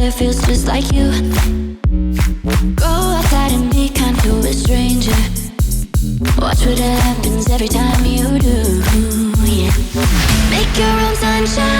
that feels just like you. Go outside and be kind to a stranger. Watch what happens every time you do, yeah. Make your own sunshine.